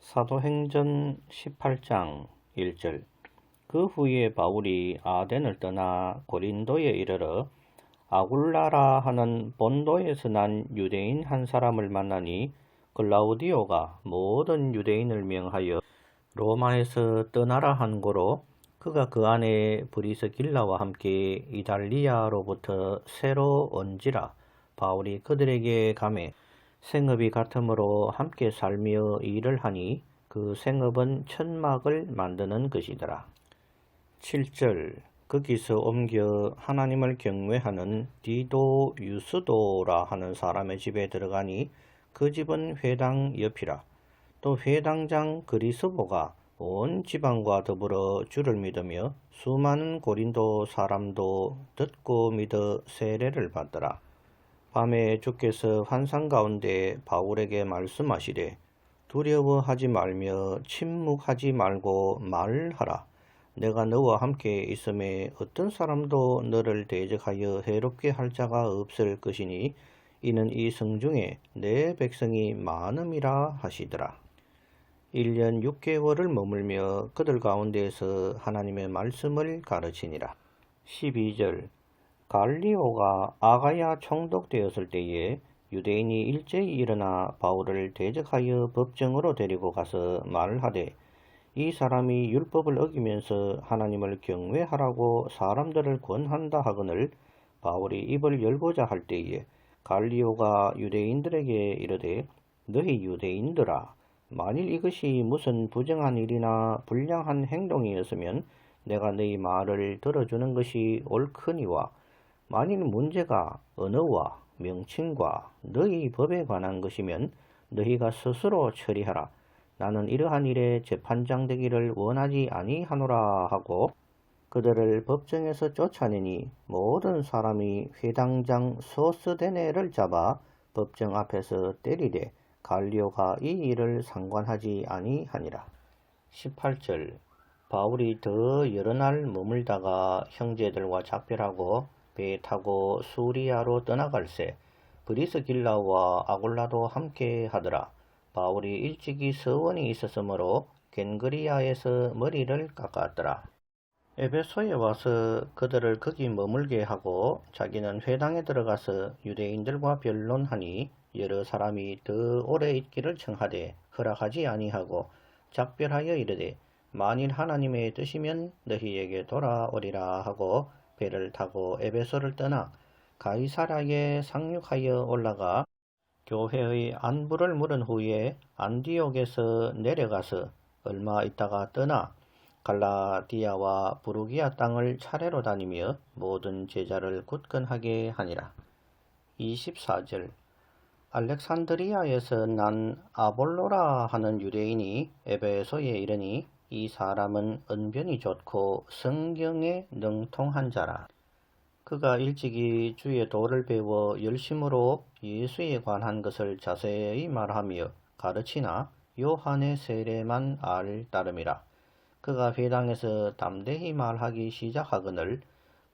사도행전 18장 1절. 그 후에 바울이 아덴을 떠나 고린도에 이르러 아굴라라 하는 본도에서 난 유대인 한 사람을 만나니 글라우디오가 모든 유대인을 명하여 로마에서 떠나라 한 고로 그가 그 안에 브리스길라와 함께 이달리아로부터 새로 온지라. 바울이 그들에게 가매 생업이 같으므로 함께 살며 일을 하니 그 생업은 천막을 만드는 것이더라. 7절. 거기서 옮겨 하나님을 경외하는 디도 유스도라 하는 사람의 집에 들어가니 그 집은 회당 옆이라. 또 회당장 그리스보가 온 지방과 더불어 주를 믿으며 수많은 고린도 사람도 듣고 믿어 세례를 받더라. 밤에 주께서 환상 가운데 바울에게 말씀하시되 두려워하지 말며 침묵하지 말고 말하라. 내가 너와 함께 있음에 어떤 사람도 너를 대적하여 해롭게 할 자가 없을 것이니 이는 이 성중에 내 백성이 많음이라 하시더라. 1년 6개월을 머물며 그들 가운데에서 하나님의 말씀을 가르치니라. 12절. 갈리오가 아가야 총독되었을 때에 유대인이 일제히 일어나 바울을 대적하여 법정으로 데리고 가서 말하되 이 사람이 율법을 어기면서 하나님을 경외하라고 사람들을 권한다 하거늘 바울이 입을 열고자 할 때에 갈리오가 유대인들에게 이르되 너희 유대인들아, 만일 이것이 무슨 부정한 일이나 불량한 행동이었으면 내가 너희 말을 들어주는 것이 옳거니와 만일 문제가 언어와 명칭과 너희 법에 관한 것이면 너희가 스스로 처리하라. 나는 이러한 일에 재판장 되기를 원하지 아니하노라 하고 그들을 법정에서 쫓아내니 모든 사람이 회당장 소스데네를 잡아 법정 앞에서 때리되 갈리오가 이 일을 상관하지 아니하니라. 18절. 바울이 더 여러 날 머물다가 형제들과 작별하고 배 타고 수리아로 떠나갈새 브리스길라와 아굴라도 함께 하더라. 바울이 일찍이 서원이 있었으므로 겐그리아에서 머리를 깎았더라. 에베소에 와서 그들을 거기 머물게 하고 자기는 회당에 들어가서 유대인들과 변론하니 여러 사람이 더 오래 있기를 청하되 허락하지 아니하고 작별하여 이르되 만일 하나님의 뜻이면 너희에게 돌아오리라 하고 배를 타고 에베소를 떠나 가이사랴에 상륙하여 올라가 교회의 안부를 물은 후에 안디옥에서 내려가서 얼마 있다가 떠나 갈라디아와 부르기아 땅을 차례로 다니며 모든 제자를 굳건하게 하니라. 24절. 알렉산드리아에서 난 아볼로라 하는 유대인이 에베소에 이르니 이 사람은 언변이 좋고 성경에 능통한 자라. 그가 일찍이 주의 도를 배워 열심으로 예수에 관한 것을 자세히 말하며 가르치나 요한의 세례만 알 따름이라. 그가 회당에서 담대히 말하기 시작하거늘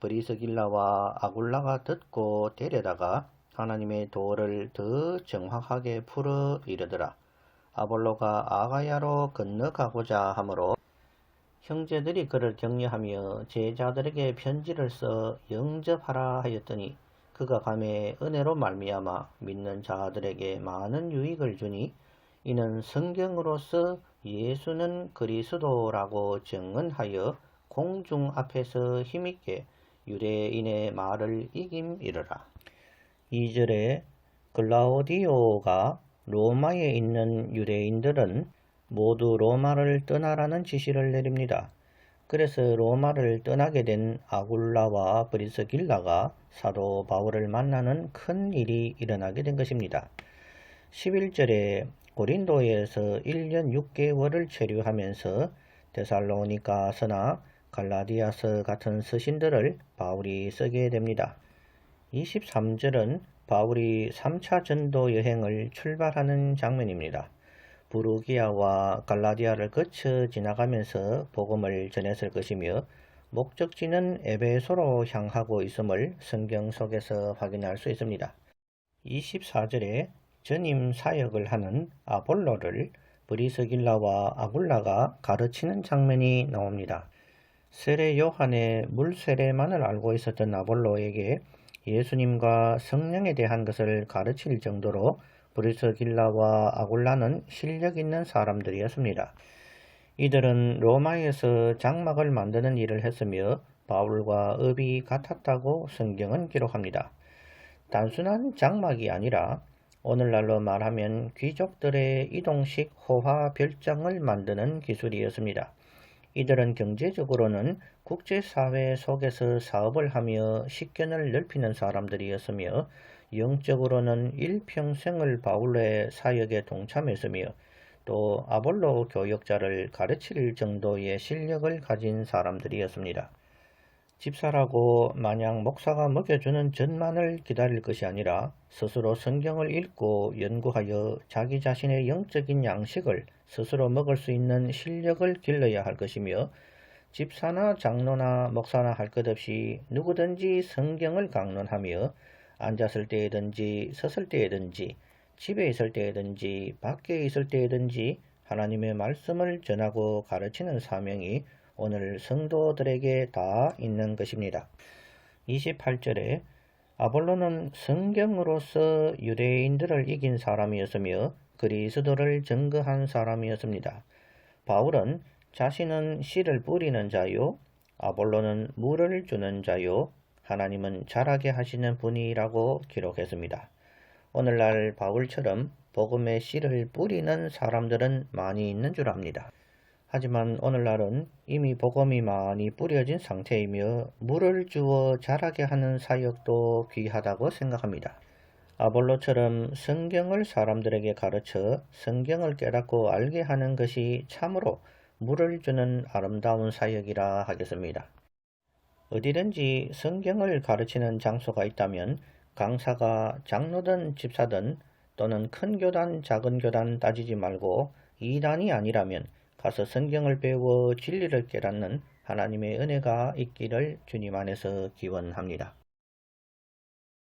브리스길라와 아굴라가 듣고 데려다가 하나님의 도를 더 정확하게 풀어 이르더라. 아볼로가 아가야로 건너가고자 하므로 형제들이 그를 격려하며 제자들에게 편지를 써 영접하라 하였더니 그가 감에 은혜로 말미암아 믿는 자들에게 많은 유익을 주니 이는 성경으로서 예수는 그리스도라고 증언하여 공중 앞에서 힘있게 유대인의 말을 이김이르라. 2절에 글라우디오가 로마에 있는 유대인들은 모두 로마를 떠나라는 지시를 내립니다. 그래서 로마를 떠나게 된 아굴라와 브리스길라가 사도 바울을 만나는 큰 일이 일어나게 된 것입니다. 11절에 고린도에서 1년 6개월을 체류하면서 데살로니가서나 갈라디아서 같은 서신들을 바울이 쓰게 됩니다. 23절은 바울이 3차 전도 여행을 출발하는 장면입니다. 부르기아와 갈라디아를 거쳐 지나가면서 복음을 전했을 것이며 목적지는 에베소로 향하고 있음을 성경 속에서 확인할 수 있습니다. 24절에 전임 사역을 하는 아볼로를 브리스길라와 아굴라가 가르치는 장면이 나옵니다. 세례 요한의 물 세례만을 알고 있었던 아볼로에게 예수님과 성령에 대한 것을 가르칠 정도로 브리스길라와 아굴라는 실력 있는 사람들이었습니다. 이들은 로마에서 장막을 만드는 일을 했으며 바울과 업이 같았다고 성경은 기록합니다. 단순한 장막이 아니라 오늘날로 말하면 귀족들의 이동식 호화 별장을 만드는 기술이었습니다. 이들은 경제적으로는 국제사회 속에서 사업을 하며 식견을 넓히는 사람들이었으며 영적으로는 일평생을 바울의 사역에 동참했으며 또 아볼로 교역자를 가르칠 정도의 실력을 가진 사람들이었습니다. 집사라고 마냥 목사가 먹여주는 젖만을 기다릴 것이 아니라 스스로 성경을 읽고 연구하여 자기 자신의 영적인 양식을 스스로 먹을 수 있는 실력을 길러야 할 것이며 집사나 장로나 목사나 할 것 없이 누구든지 성경을 강론하며 앉았을 때에든지 섰을 때에든지 집에 있을 때에든지 밖에 있을 때에든지 하나님의 말씀을 전하고 가르치는 사명이 오늘 성도들에게 다 있는 것입니다. 28절에 아볼로는 성경으로서 유대인들을 이긴 사람이었으며 그리스도를 증거한 사람이었습니다. 바울은 자신은 씨를 뿌리는 자요, 아볼로는 물을 주는 자요, 하나님은 자라게 하시는 분이라고 기록했습니다. 오늘날 바울처럼 복음의 씨를 뿌리는 사람들은 많이 있는 줄 압니다. 하지만 오늘날은 이미 복음이 많이 뿌려진 상태이며 물을 주어 자라게 하는 사역도 귀하다고 생각합니다. 아볼로처럼 성경을 사람들에게 가르쳐 성경을 깨닫고 알게 하는 것이 참으로 물을 주는 아름다운 사역이라 하겠습니다. 어디든지 성경을 가르치는 장소가 있다면 강사가 장로든 집사든 또는 큰 교단 작은 교단 따지지 말고 이단이 아니라면 가서 성경을 배워 진리를 깨닫는 하나님의 은혜가 있기를 주님 안에서 기원합니다.